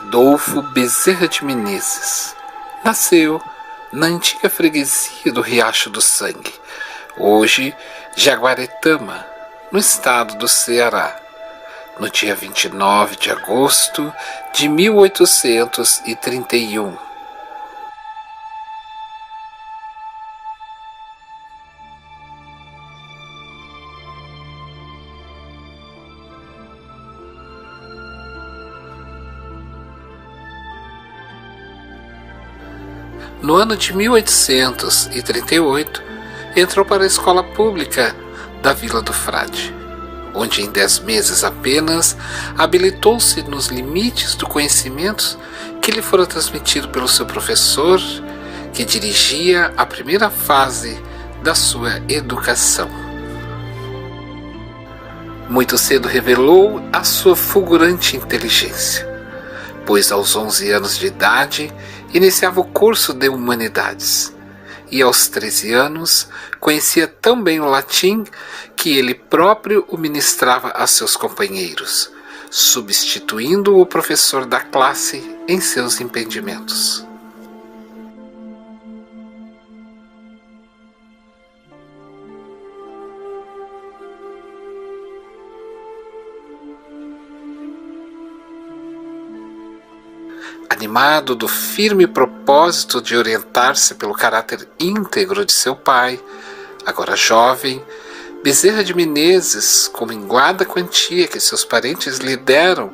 Adolfo Bezerra de Menezes nasceu na antiga freguesia do Riacho do Sangue, hoje Jaguaretama, no estado do Ceará, no dia 29 de agosto de 1831. No ano de 1838, entrou para a escola pública da Vila do Frade, onde em 10 meses apenas habilitou-se nos limites do conhecimento que lhe fora transmitido pelo seu professor, que dirigia a primeira fase da sua educação. Muito cedo revelou a sua fulgurante inteligência, pois aos 11 anos de idade iniciava o curso de Humanidades, e aos 13 anos conhecia tão bem o latim que ele próprio o ministrava a seus companheiros, substituindo o professor da classe em seus entendimentos. Animado do firme propósito de orientar-se pelo caráter íntegro de seu pai, agora jovem, Bezerra de Menezes, com minguada quantia que seus parentes lhe deram,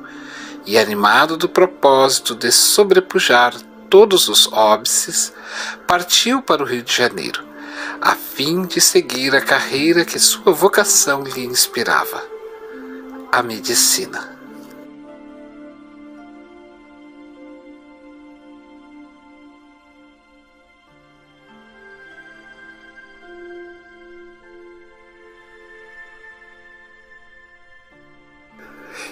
e animado do propósito de sobrepujar todos os óbices, partiu para o Rio de Janeiro, a fim de seguir a carreira que sua vocação lhe inspirava, a medicina.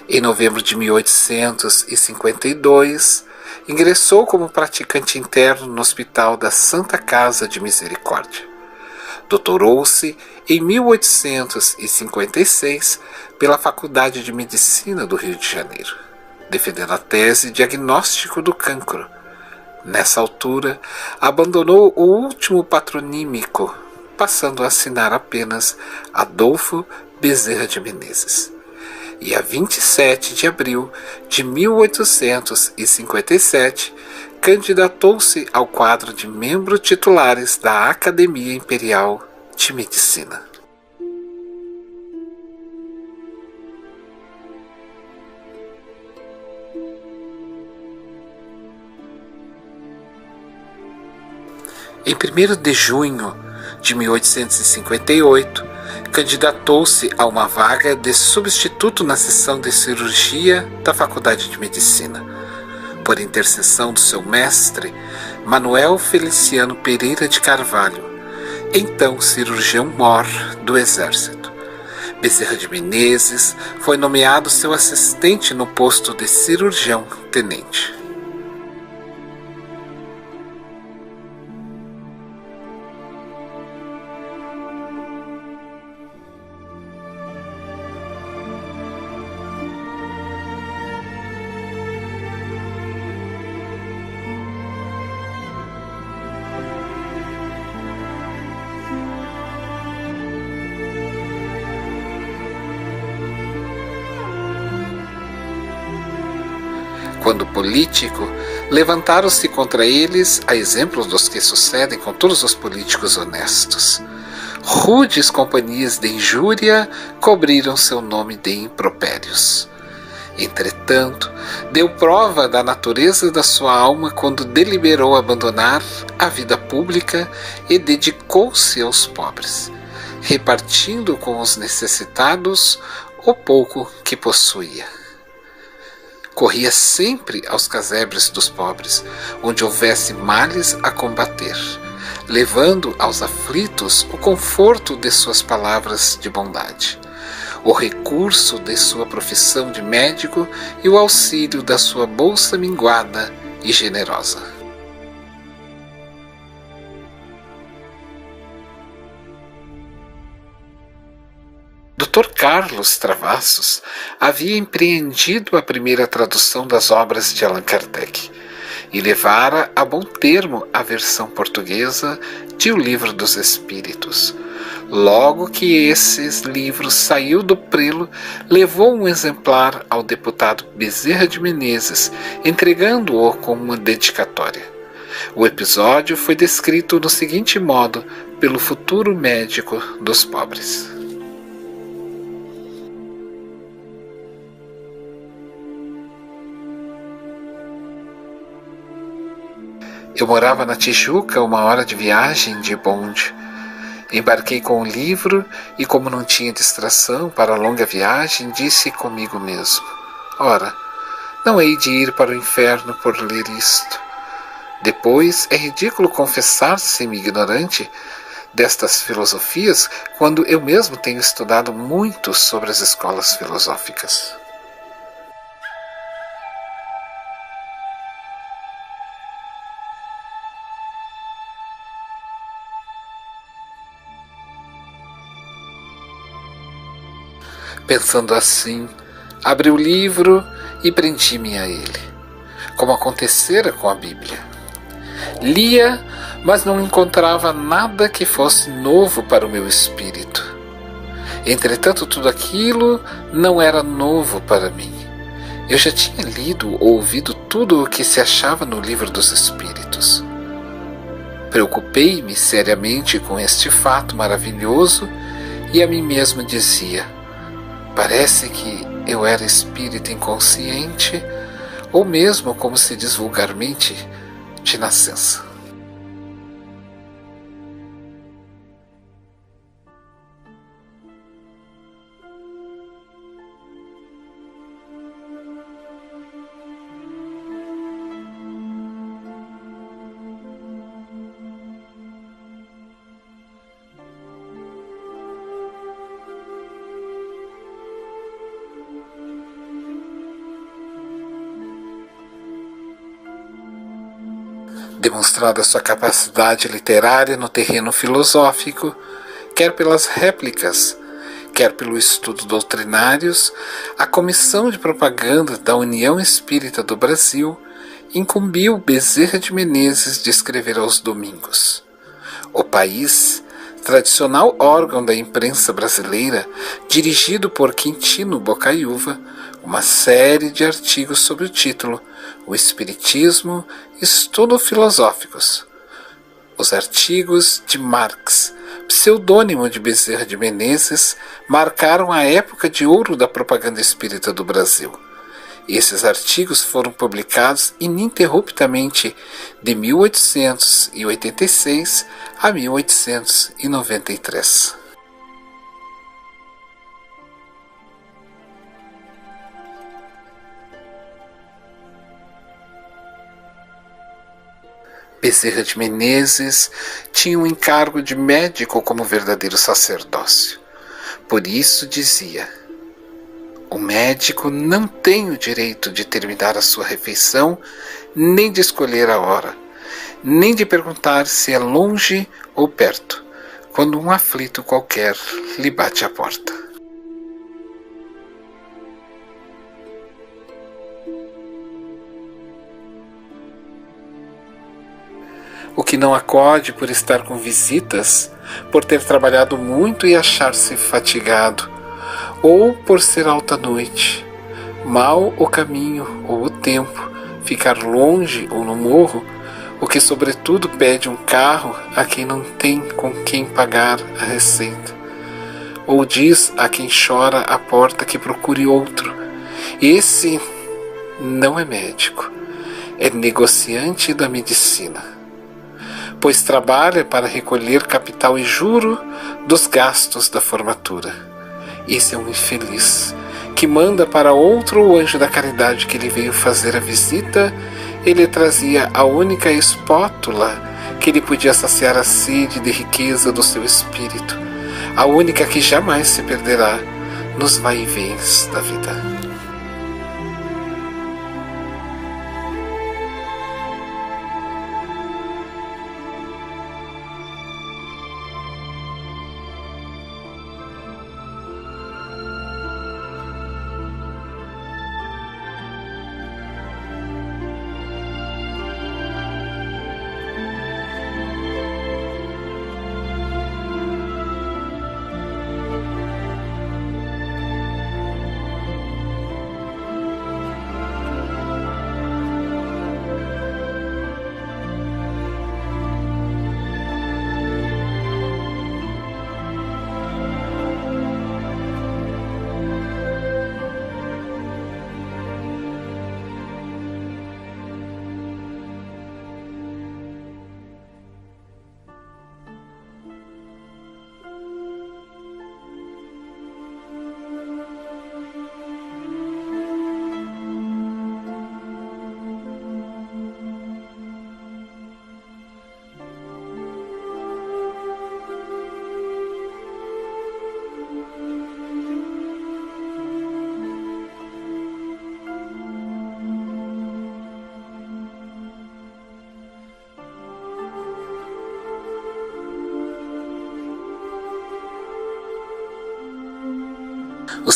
Em novembro de 1852, ingressou como praticante interno no Hospital da Santa Casa de Misericórdia. Doutorou-se em 1856 pela Faculdade de Medicina do Rio de Janeiro, defendendo a tese Diagnóstico do Cancro. Nessa altura, abandonou o último patronímico, passando a assinar apenas Adolfo Bezerra de Menezes. E a 27 de abril de 1857, candidatou-se ao quadro de membros titulares da Academia Imperial de Medicina. Em 1º de junho de 1858, candidatou-se a uma vaga de substituto na seção de cirurgia da Faculdade de Medicina, por intercessão do seu mestre, Manuel Feliciano Pereira de Carvalho, então cirurgião-mor do Exército. Bezerra de Menezes foi nomeado seu assistente no posto de cirurgião-tenente. Quando político, levantaram-se contra eles, a exemplo dos que sucedem com todos os políticos honestos. Rudes companhias de injúria cobriram seu nome de impropérios. Entretanto, deu prova da natureza da sua alma quando deliberou abandonar a vida pública e dedicou-se aos pobres, repartindo com os necessitados o pouco que possuía. Corria sempre aos casebres dos pobres, onde houvesse males a combater, levando aos aflitos o conforto de suas palavras de bondade, o recurso de sua profissão de médico e o auxílio da sua bolsa minguada e generosa. Dr. Carlos Travassos havia empreendido a primeira tradução das obras de Allan Kardec e levara a bom termo a versão portuguesa de O Livro dos Espíritos. Logo que esse livro saiu do prelo, levou um exemplar ao deputado Bezerra de Menezes, entregando-o como uma dedicatória. O episódio foi descrito no seguinte modo pelo futuro médico dos pobres. Eu morava na Tijuca, 1 hora de viagem de bonde. Embarquei com o livro e, como não tinha distração para a longa viagem, disse comigo mesmo: ora, não hei de ir para o inferno por ler isto. Depois, é ridículo confessar-se-me ignorante destas filosofias, quando eu mesmo tenho estudado muito sobre as escolas filosóficas. Pensando assim, abri o livro e prendi-me a ele, como acontecera com a Bíblia. Lia, mas não encontrava nada que fosse novo para o meu espírito. Entretanto, tudo aquilo não era novo para mim. Eu já tinha lido ou ouvido tudo o que se achava no Livro dos Espíritos. Preocupei-me seriamente com este fato maravilhoso e a mim mesmo dizia: parece que eu era espírito inconsciente, ou mesmo, como se diz vulgarmente, de nascença. Demonstrada sua capacidade literária no terreno filosófico, quer pelas réplicas, quer pelo estudo doutrinários, a Comissão de Propaganda da União Espírita do Brasil incumbiu Bezerra de Menezes de escrever aos domingos. O País, tradicional órgão da imprensa brasileira, dirigido por Quintino Bocaiúva, uma série de artigos sob o título O Espiritismo, Estudos Filosóficos. Os artigos de Marx, pseudônimo de Bezerra de Menezes, marcaram a época de ouro da propaganda espírita do Brasil. Esses artigos foram publicados ininterruptamente de 1886 a 1893. Bezerra de Menezes tinha um encargo de médico como verdadeiro sacerdócio. Por isso dizia: o médico não tem o direito de terminar a sua refeição, nem de escolher a hora, nem de perguntar se é longe ou perto, quando um aflito qualquer lhe bate à porta. O que não acode por estar com visitas, por ter trabalhado muito e achar-se fatigado, ou por ser alta noite, mal o caminho ou o tempo, ficar longe ou no morro, o que sobretudo pede um carro a quem não tem com quem pagar a receita, ou diz a quem chora à porta que procure outro. Esse não é médico, é negociante da medicina, pois trabalha para recolher capital e juro dos gastos da formatura. Esse é um infeliz, que manda para outro o anjo da caridade que lhe veio fazer a visita, e lhe trazia a única espátula que lhe podia saciar a sede de riqueza do seu espírito, a única que jamais se perderá nos vai-e-vens da vida.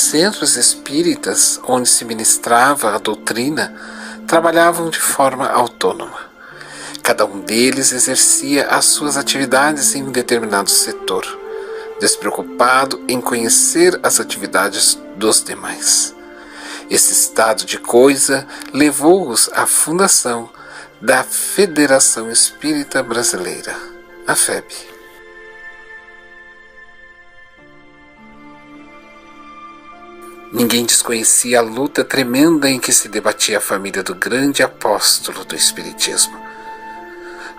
centros espíritas onde se ministrava a doutrina trabalhavam de forma autônoma. Cada um deles exercia as suas atividades em um determinado setor, despreocupado em conhecer as atividades dos demais. Esse estado de coisa levou-os à fundação da Federação Espírita Brasileira, a FEB. Ninguém desconhecia a luta tremenda em que se debatia a família do grande apóstolo do Espiritismo.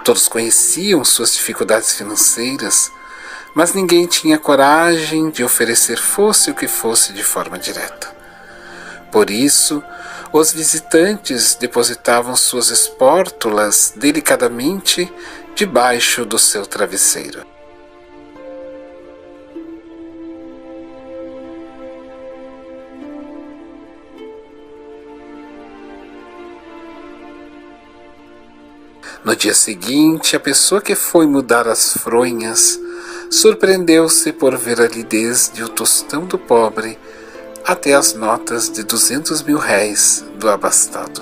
Todos conheciam suas dificuldades financeiras, mas ninguém tinha coragem de oferecer fosse o que fosse de forma direta. Por isso, os visitantes depositavam suas espórtulas delicadamente debaixo do seu travesseiro. No dia seguinte, a pessoa que foi mudar as fronhas surpreendeu-se por ver a lidez de o tostão do pobre até as notas de 200 mil réis do abastado.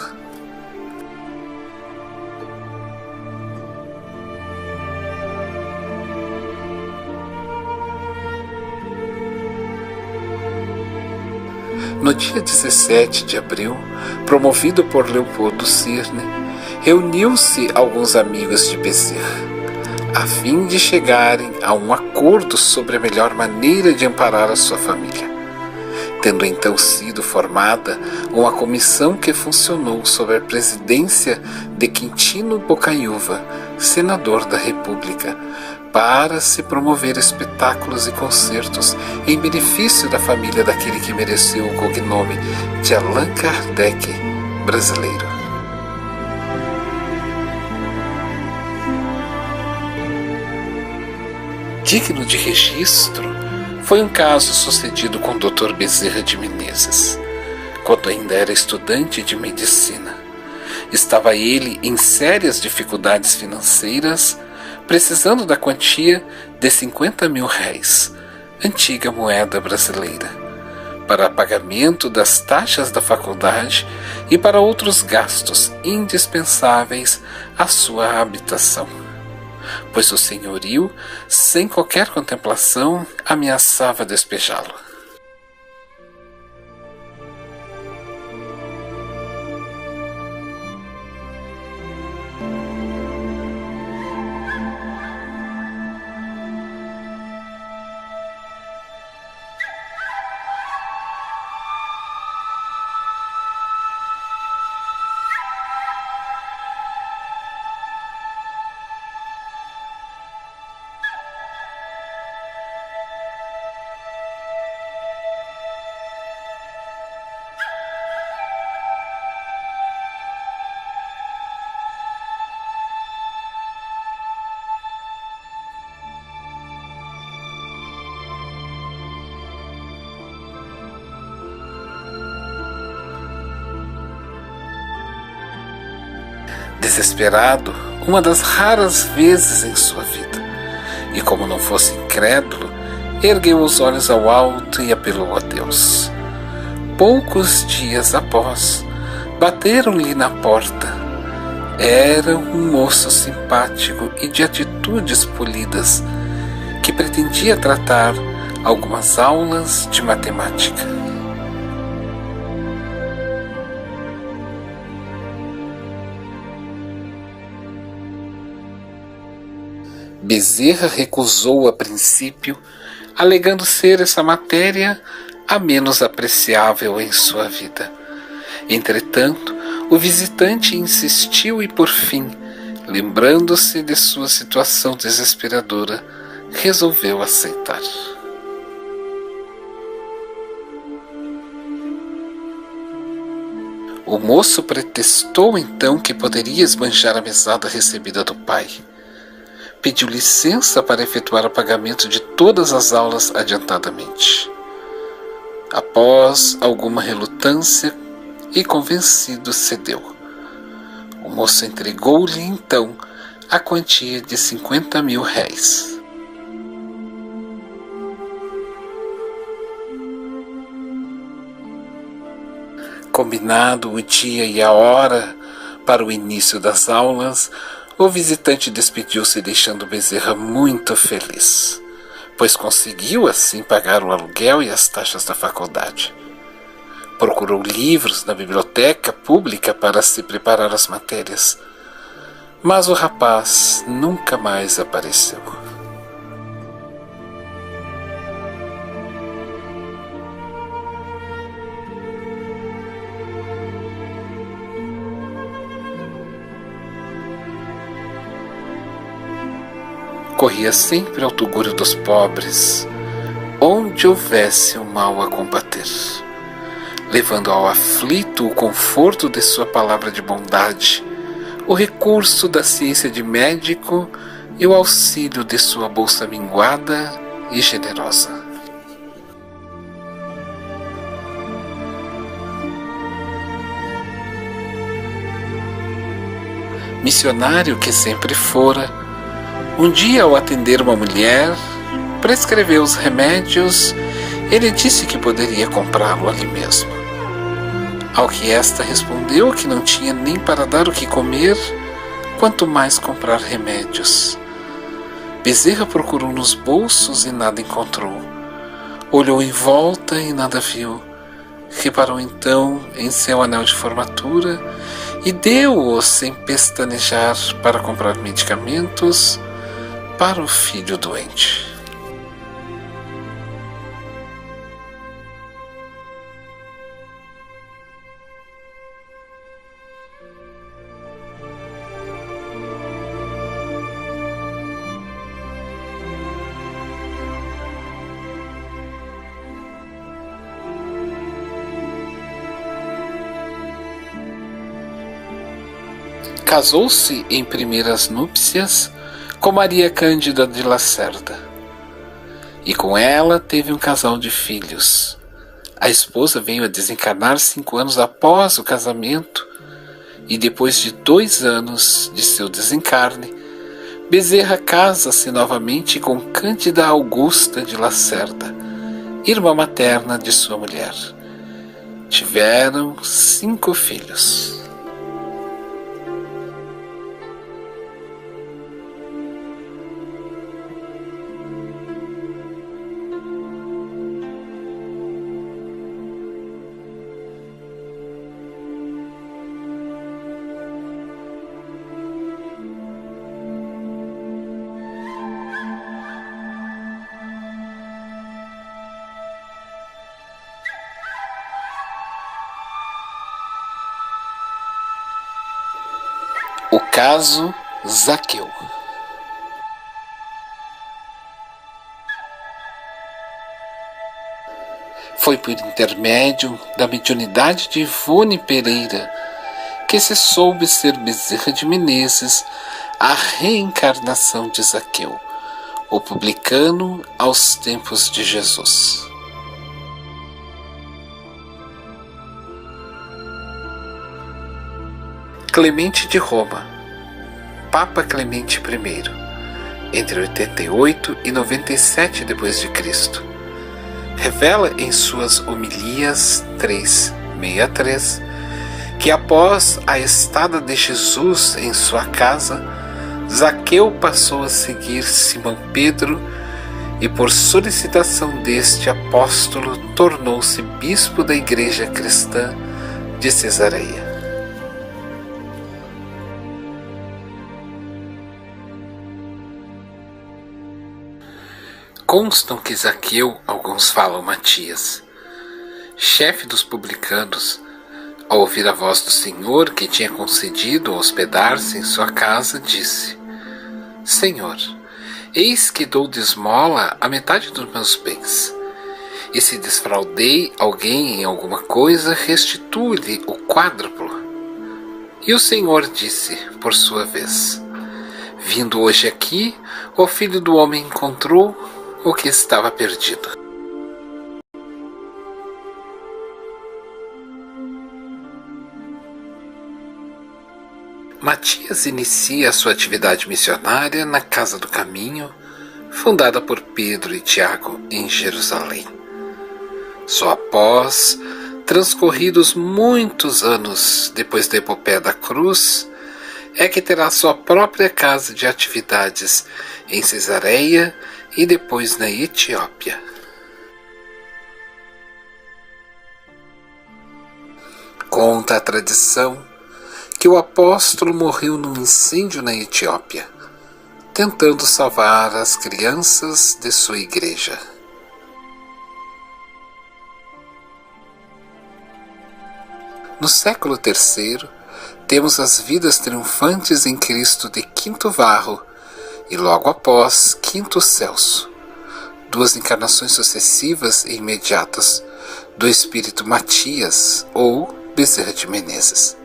No dia 17 de abril, promovido por Leopoldo Cirne, reuniu-se alguns amigos de Bezerra, a fim de chegarem a um acordo sobre a melhor maneira de amparar a sua família. Tendo então sido formada uma comissão que funcionou sob a presidência de Quintino Bocaiúva, senador da República, para se promover espetáculos e concertos em benefício da família daquele que mereceu o cognome de Allan Kardec brasileiro. Digno de registro foi um caso sucedido com o Dr. Bezerra de Menezes, quando ainda era estudante de medicina. Estava ele em sérias dificuldades financeiras, precisando da quantia de 50 mil réis, antiga moeda brasileira, para pagamento das taxas da faculdade e para outros gastos indispensáveis à sua habitação, pois o senhorio, sem qualquer contemplação, ameaçava despejá-lo. Desesperado, uma das raras vezes em sua vida, e como não fosse incrédulo, ergueu os olhos ao alto e apelou a Deus. Poucos dias após, bateram-lhe na porta. Era um moço simpático e de atitudes polidas, que pretendia tratar algumas aulas de matemática. Bezerra recusou a princípio, alegando ser essa matéria a menos apreciável em sua vida. Entretanto, o visitante insistiu e, por fim, lembrando-se de sua situação desesperadora, resolveu aceitar. O moço pretextou então que poderia esbanjar a mesada recebida do pai. Pediu licença para efetuar o pagamento de todas as aulas adiantadamente. Após alguma relutância e convencido, cedeu. O moço entregou-lhe então a quantia de 50 mil réis. Combinado o dia e a hora para o início das aulas, o visitante despediu-se deixando Bezerra muito feliz, pois conseguiu assim pagar o aluguel e as taxas da faculdade. Procurou livros na biblioteca pública para se preparar às matérias, mas o rapaz nunca mais apareceu. Corria sempre ao tugúrio dos pobres, onde houvesse o mal a combater, levando ao aflito o conforto de sua palavra de bondade, o recurso da ciência de médico e o auxílio de sua bolsa minguada e generosa. Missionário que sempre fora, um dia, ao atender uma mulher, prescreveu os remédios. Ele disse que poderia comprá-lo ali mesmo. Ao que esta respondeu que não tinha nem para dar o que comer, quanto mais comprar remédios. Bezerra procurou nos bolsos e nada encontrou. Olhou em volta e nada viu. Reparou então em seu anel de formatura e deu-o sem pestanejar para comprar medicamentos para o filho doente. Casou-se em primeiras núpcias com Maria Cândida de Lacerda, e com ela teve um casal de filhos. A esposa veio a desencarnar 5 anos após o casamento, e depois de 2 anos de seu desencarne, Bezerra casa-se novamente com Cândida Augusta de Lacerda, irmã materna de sua mulher. Tiveram 5 filhos. O caso Zaqueu. Foi por intermédio da mediunidade de Ivone Pereira que se soube ser Bezerra de Menezes a reencarnação de Zaqueu, o publicano aos tempos de Jesus. Clemente de Roma, Papa Clemente I, entre 88 e 97 d.C., revela em suas homilias 363 que após a estada de Jesus em sua casa, Zaqueu passou a seguir Simão Pedro e, por solicitação deste apóstolo, tornou-se bispo da Igreja Cristã de Cesareia. Constam que Zaqueu, alguns falam Matias, chefe dos publicanos, ao ouvir a voz do Senhor que tinha concedido hospedar-se em sua casa, disse: Senhor, eis que dou de esmola a metade dos meus bens, e se desfraudei alguém em alguma coisa, restituo-lhe o quádruplo. E o Senhor disse, por sua vez: Vindo hoje aqui, o Filho do Homem encontrou o que estava perdido. Matias inicia sua atividade missionária na Casa do Caminho, fundada por Pedro e Tiago em Jerusalém. Só após transcorridos muitos anos depois da epopeia da cruz, é que terá sua própria casa de atividades em Cesareia e depois na Etiópia. Conta a tradição que o apóstolo morreu num incêndio na Etiópia, tentando salvar as crianças de sua igreja. No século III, temos as vidas triunfantes em Cristo de Quinto Varro e logo após Quinto Celso, duas encarnações sucessivas e imediatas do espírito Matias ou Bezerra de Menezes.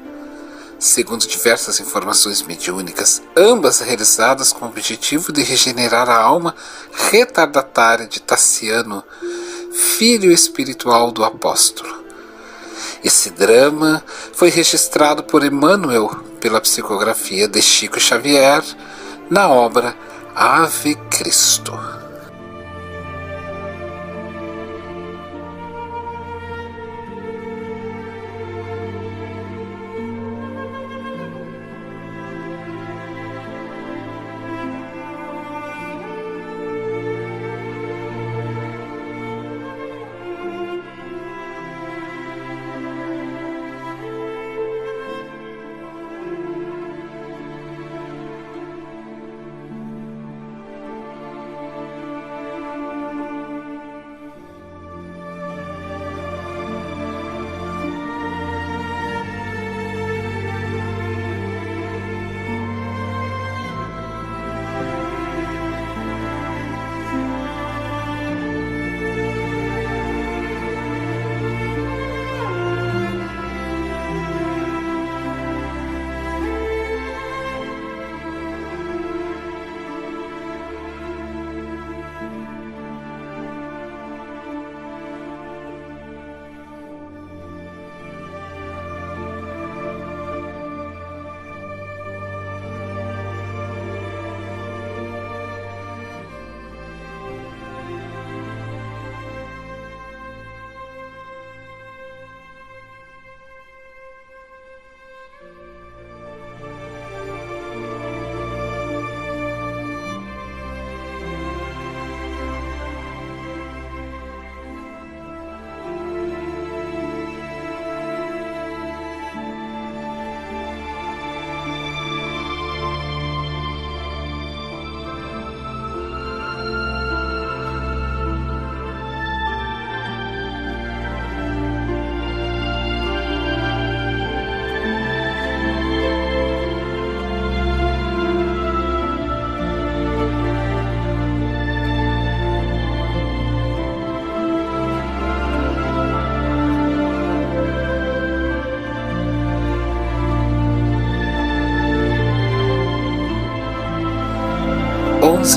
Segundo diversas informações mediúnicas, ambas realizadas com o objetivo de regenerar a alma retardatária de Tassiano, filho espiritual do apóstolo. Esse drama foi registrado por Emmanuel pela psicografia de Chico Xavier na obra Ave Cristo.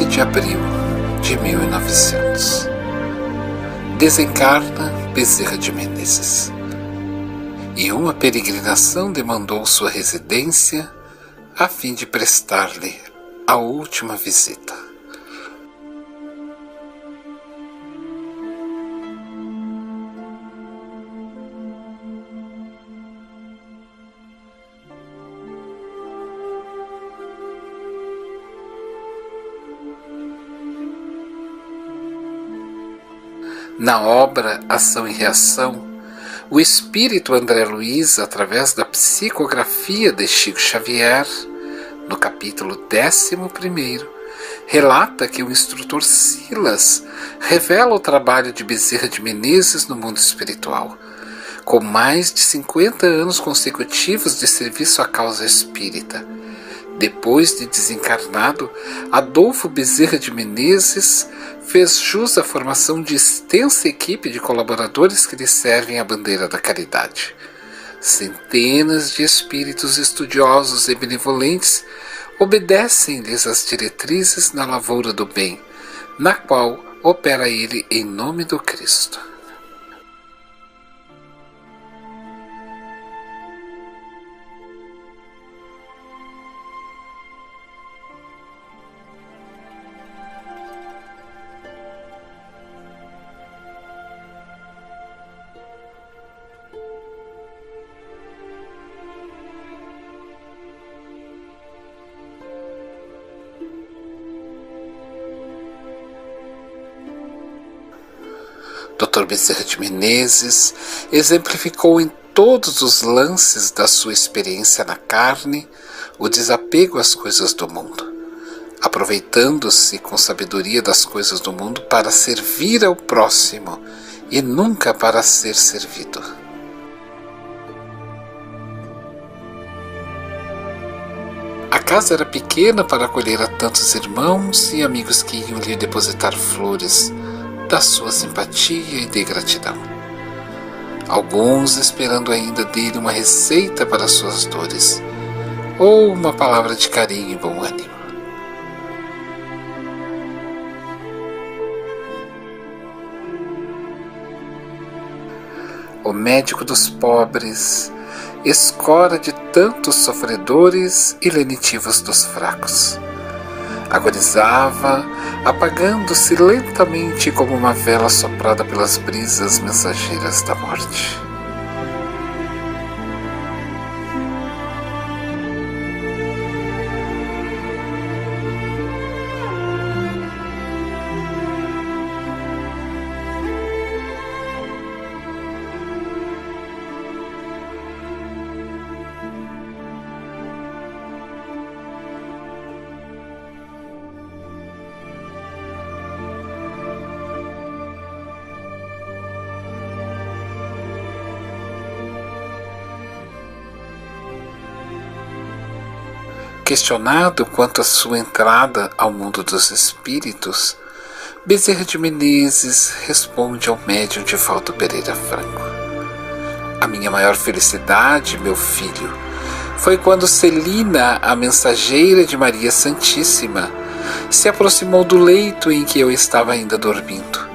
De abril de 1900. Desencarna Bezerra de Menezes. E uma peregrinação demandou sua residência a fim de prestar-lhe a última visita. Na obra Ação e Reação, o espírito André Luiz, através da psicografia de Chico Xavier, no capítulo 11º, relata que o instrutor Silas revela o trabalho de Bezerra de Menezes no mundo espiritual, com mais de 50 anos consecutivos de serviço à causa espírita. Depois de desencarnado, Adolfo Bezerra de Menezes fez jus à formação de extensa equipe de colaboradores que lhe servem a bandeira da caridade. Centenas de espíritos estudiosos e benevolentes obedecem-lhes as diretrizes na lavoura do bem, na qual opera ele em nome do Cristo. Dr. Bezerra de Menezes exemplificou em todos os lances da sua experiência na carne o desapego às coisas do mundo, aproveitando-se com sabedoria das coisas do mundo para servir ao próximo e nunca para ser servido. A casa era pequena para acolher a tantos irmãos e amigos que iam lhe depositar flores da sua simpatia e de gratidão. Alguns esperando ainda dele uma receita para suas dores, ou uma palavra de carinho e bom ânimo. O médico dos pobres, escora de tantos sofredores e lenitivos dos fracos, agonizava, apagando-se lentamente como uma vela soprada pelas brisas mensageiras da morte. Questionado quanto à sua entrada ao mundo dos espíritos, Bezerra de Menezes responde ao médium Divaldo Pereira Franco: "A minha maior felicidade, meu filho, foi quando Celina, a mensageira de Maria Santíssima, se aproximou do leito em que eu estava ainda dormindo,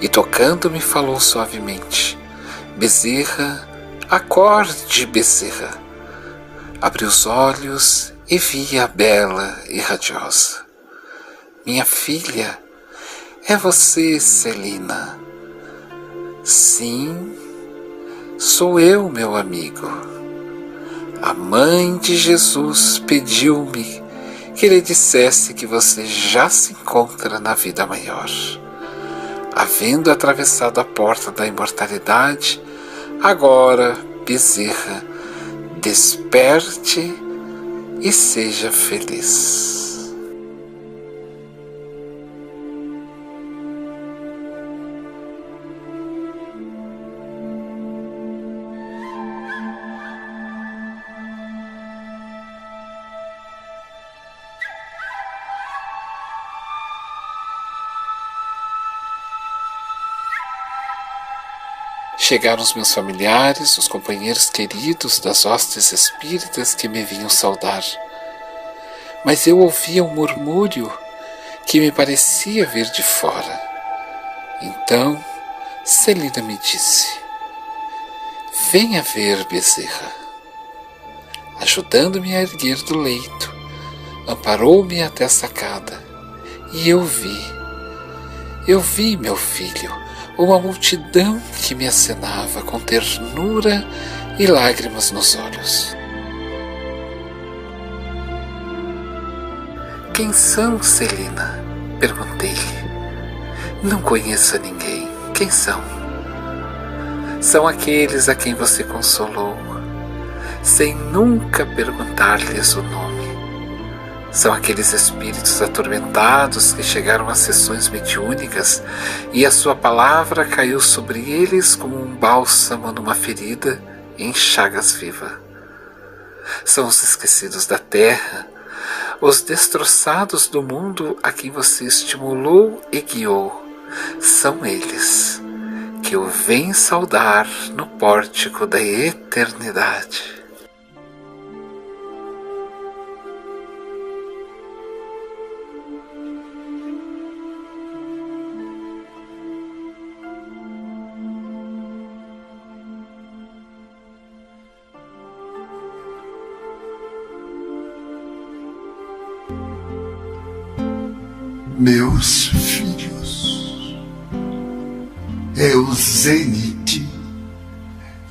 e tocando-me falou suavemente: Bezerra, acorde, Bezerra. Abri os olhos e vi-a bela e radiosa. Minha filha, é você, Celina? Sim, sou eu, meu amigo. A mãe de Jesus pediu-me que lhe dissesse que você já se encontra na vida maior. Havendo atravessado a porta da imortalidade, agora, Bezerra, desperte e seja feliz." Chegaram os meus familiares, os companheiros queridos das hostes espíritas que me vinham saudar. Mas eu ouvia um murmúrio que me parecia vir de fora. Então, Celina me disse: "Venha ver, Bezerra." Ajudando-me a erguer do leito, amparou-me até a sacada, e eu vi, meu filho, uma multidão que me acenava com ternura e lágrimas nos olhos. "Quem são, Celina?" perguntei-lhe. "Não conheço ninguém. Quem são?" "São aqueles a quem você consolou, sem nunca perguntar-lhes o nome. São aqueles espíritos atormentados que chegaram às sessões mediúnicas e a sua palavra caiu sobre eles como um bálsamo numa ferida em chagas vivas. São os esquecidos da terra, os destroçados do mundo a quem você estimulou e guiou. São eles que o vêm saudar no pórtico da eternidade." Meus filhos, é o zênite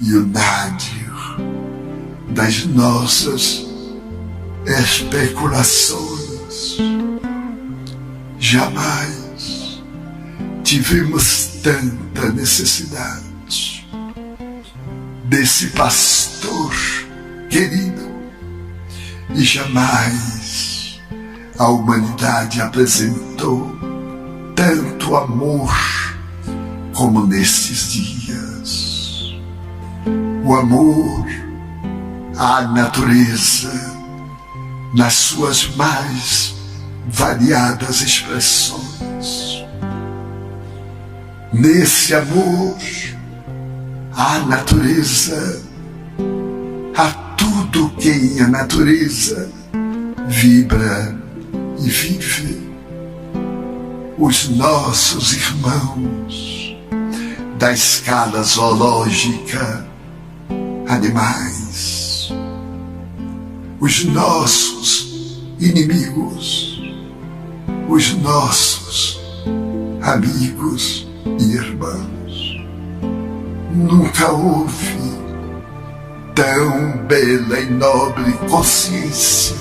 e o nadir das nossas especulações. Jamais tivemos tanta necessidade desse pastor querido, e jamais a humanidade apresentou tanto amor como nestes dias. O amor à natureza nas suas mais variadas expressões. Nesse amor à natureza, a tudo que em a natureza vibra e vive. Os nossos irmãos da escala zoológica, animais, os nossos inimigos, os nossos amigos e irmãos. Nunca houve tão bela e nobre consciência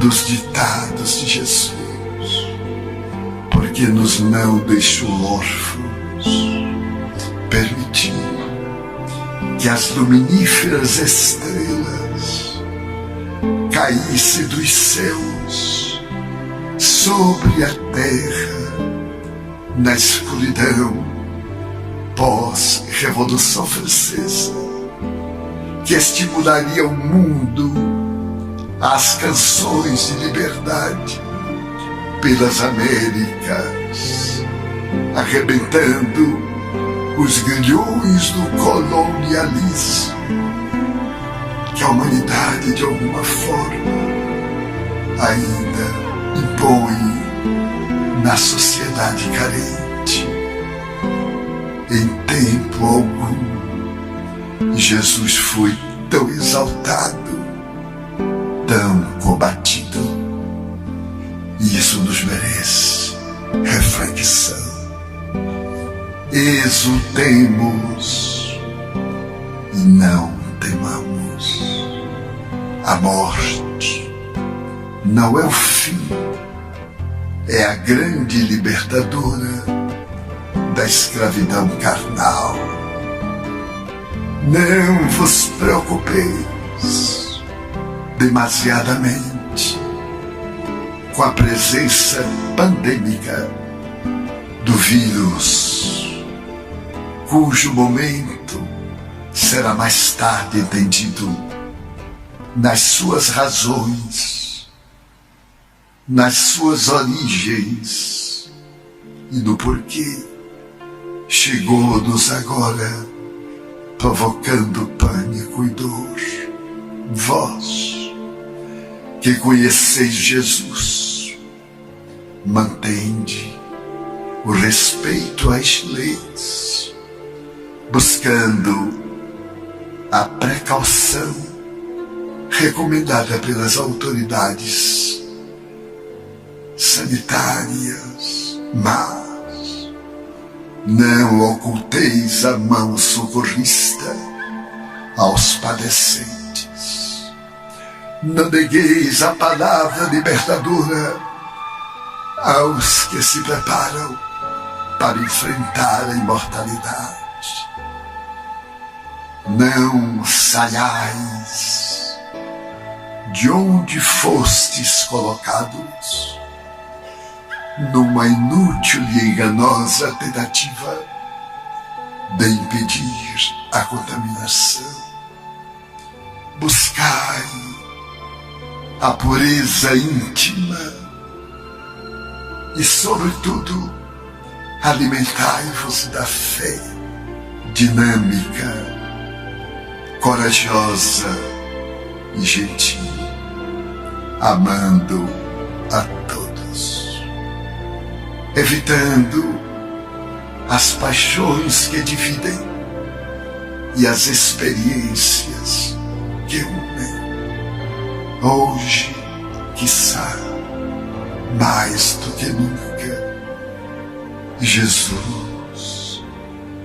dos ditados de Jesus, porque nos não deixou órfãos, permitiu que as luminíferas estrelas caíssem dos céus sobre a terra na escuridão pós-Revolução Francesa, que estimularia o mundo às canções de liberdade pelas Américas, arrebentando os grilhões do colonialismo que a humanidade, de alguma forma, ainda impõe na sociedade carente. Em tempo algum, Jesus foi tão exaltado, tão combatido. E isso nos merece reflexão. Exultemos e não temamos. A morte não é o fim, é a grande libertadora da escravidão carnal. Não vos preocupeis demasiadamente com a presença pandêmica do vírus, cujo momento será mais tarde entendido nas suas razões, nas suas origens e no porquê chegou-nos agora, provocando pânico e dor. Vós, que conheceis Jesus, mantende o respeito às leis, buscando a precaução recomendada pelas autoridades sanitárias, mas não oculteis a mão socorrista aos padecentes. Não negueis a palavra libertadora aos que se preparam para enfrentar a imortalidade. Não saiais de onde fostes colocados numa inútil e enganosa tentativa de impedir a contaminação. Buscai a pureza íntima e, sobretudo, alimentai-vos da fé dinâmica, corajosa e gentil, amando a todos, evitando as paixões que dividem e as experiências que unem. Hoje, quiçá, mais do que nunca, Jesus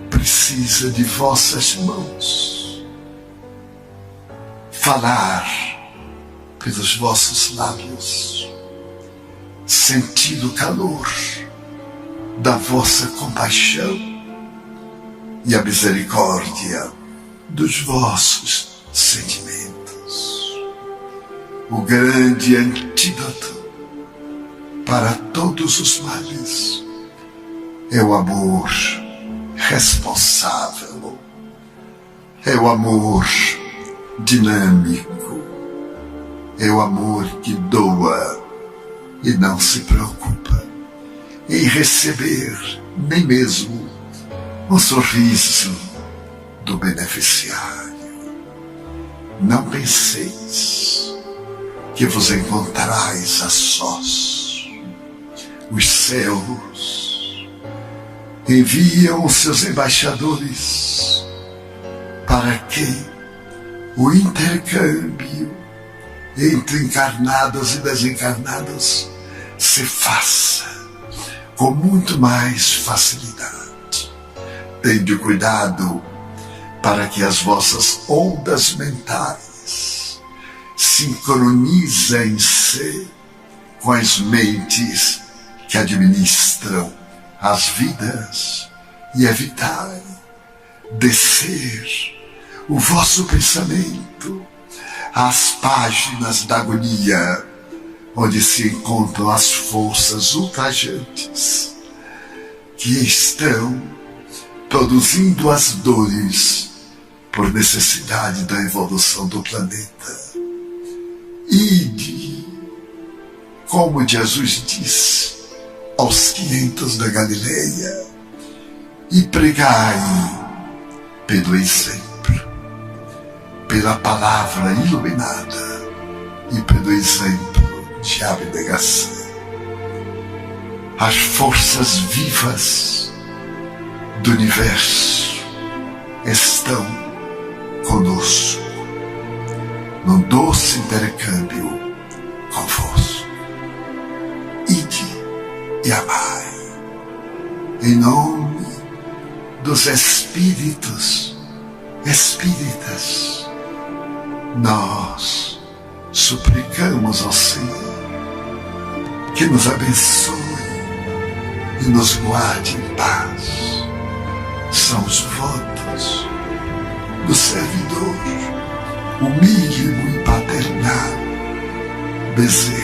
precisa de vossas mãos. Falar pelos vossos lábios, sentir o calor da vossa compaixão e a misericórdia dos vossos sentimentos. O grande antídoto para todos os males é o amor responsável, é o amor dinâmico, é o amor que doa e não se preocupa em receber nem mesmo um sorriso do beneficiário. Não penseis que vos encontrarais a sós. Os céus enviam os seus embaixadores para que o intercâmbio entre encarnados e desencarnados se faça com muito mais facilidade. Tende cuidado para que as vossas ondas mentais sincronizem-se com as mentes que administram as vidas e evitai descer o vosso pensamento às páginas da agonia, onde se encontram as forças ultrajantes que estão produzindo as dores por necessidade da evolução do planeta. Ide, como Jesus disse aos 500 da Galileia, e pregai pelo exemplo, pela palavra iluminada e pelo exemplo de abnegação. As forças vivas do universo estão conosco, num doce intercâmbio convosco. Ide e amai, em nome dos espíritas, nós suplicamos ao Senhor que nos abençoe e nos guarde em paz. São os votos do servidor, humílimo e paternal Bezerra